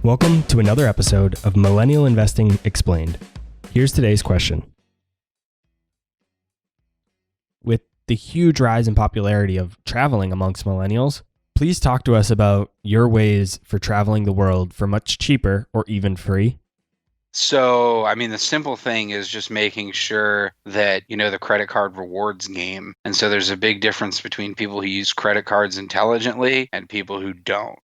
Welcome to another episode of Millennial Investing Explained. Here's today's question. With the huge rise in popularity of traveling amongst millennials, please talk to us about your ways for traveling the world for much cheaper or even free. So, the simple thing is just making sure that you know the credit card rewards game. And so there's a big difference between people who use credit cards intelligently and people who don't.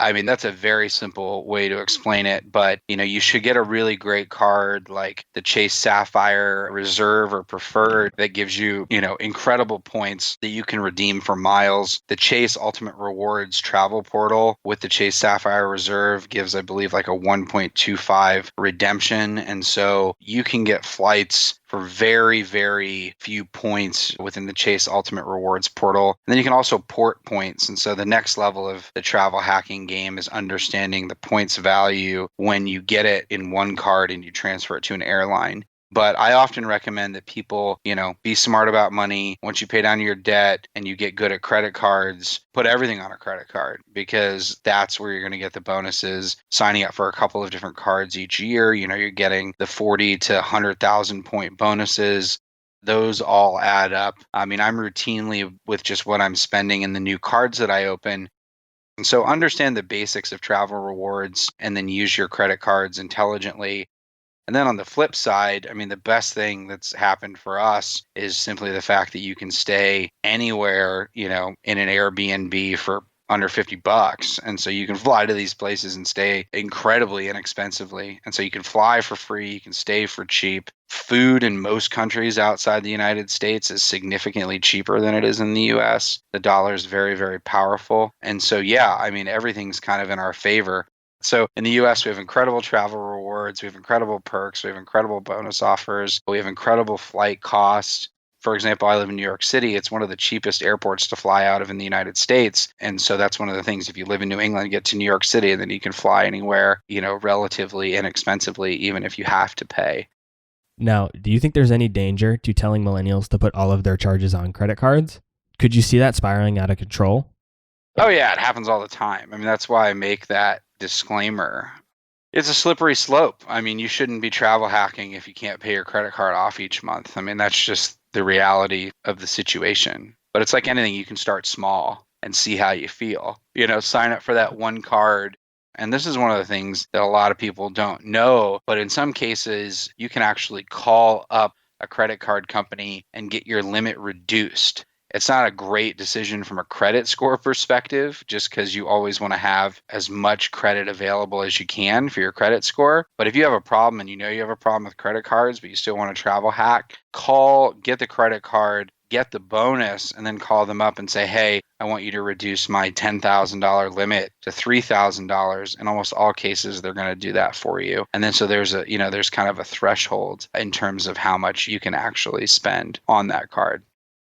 That's a very simple way to explain it, but you should get a really great card like the Chase Sapphire Reserve or Preferred that gives you, incredible points that you can redeem for miles. The Chase Ultimate Rewards travel portal with the Chase Sapphire Reserve gives, I believe, like a 1.25 redemption. And so you can get flights for very, very few points within the Chase Ultimate Rewards portal. And then you can also port points. And so the next level of the travel hacking game is understanding the points value when you get it in one card and you transfer it to an airline. But I often recommend that people, be smart about money. Once you pay down your debt and you get good at credit cards, put everything on a credit card because that's where you're going to get the bonuses. Signing up for a couple of different cards each year, you're getting the 40 to 100,000 point bonuses. Those all add up. I'm routinely with just what I'm spending in the new cards that I open. And so understand the basics of travel rewards and then use your credit cards intelligently. And then on the flip side, the best thing that's happened for us is simply the fact that you can stay anywhere, in an Airbnb for under $50. And so you can fly to these places and stay incredibly inexpensively. And so you can fly for free, you can stay for cheap. Food in most countries outside the United States is significantly cheaper than it is in the US. The dollar is very, very powerful. And so, everything's kind of in our favor. So in the US, we have incredible travel rewards, we have incredible perks, we have incredible bonus offers, we have incredible flight costs. For example, I live in New York City. It's one of the cheapest airports to fly out of in the United States. And so that's one of the things, if you live in New England, get to New York City, and then you can fly anywhere, relatively inexpensively, even if you have to pay. Now, do you think there's any danger to telling millennials to put all of their charges on credit cards? Could you see that spiraling out of control? Oh yeah, it happens all the time. That's why I make that disclaimer. It's a slippery slope. You shouldn't be travel hacking if you can't pay your credit card off each month. That's just the reality of the situation. But it's like anything, you can start small and see how you feel. Sign up for that one card. And this is one of the things that a lot of people don't know, but in some cases, you can actually call up a credit card company and get your limit reduced. It's not a great decision from a credit score perspective, just because you always want to have as much credit available as you can for your credit score. But if you have a problem and you have a problem with credit cards, but you still want to travel hack, get the credit card, get the bonus, and then call them up and say, hey, I want you to reduce my $10,000 limit to $3,000. In almost all cases, they're going to do that for you. And then so there's kind of a threshold in terms of how much you can actually spend on that card.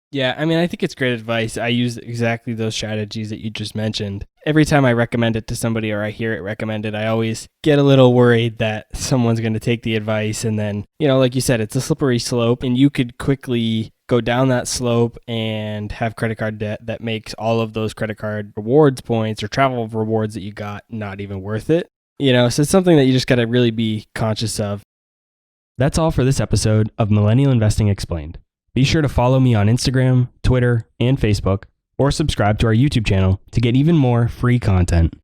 Yeah, I think it's great advice. I use exactly those strategies that you just mentioned. Every time I recommend it to somebody or I hear it recommended, I always get a little worried that someone's going to take the advice. And then, like you said, it's a slippery slope and you could quickly go down that slope and have credit card debt that makes all of those credit card rewards points or travel rewards that you got not even worth it. So it's something that you just got to really be conscious of. That's all for this episode of Millennial Investing Explained. Be sure to follow me on Instagram, Twitter, and Facebook, or subscribe to our YouTube channel to get even more free content.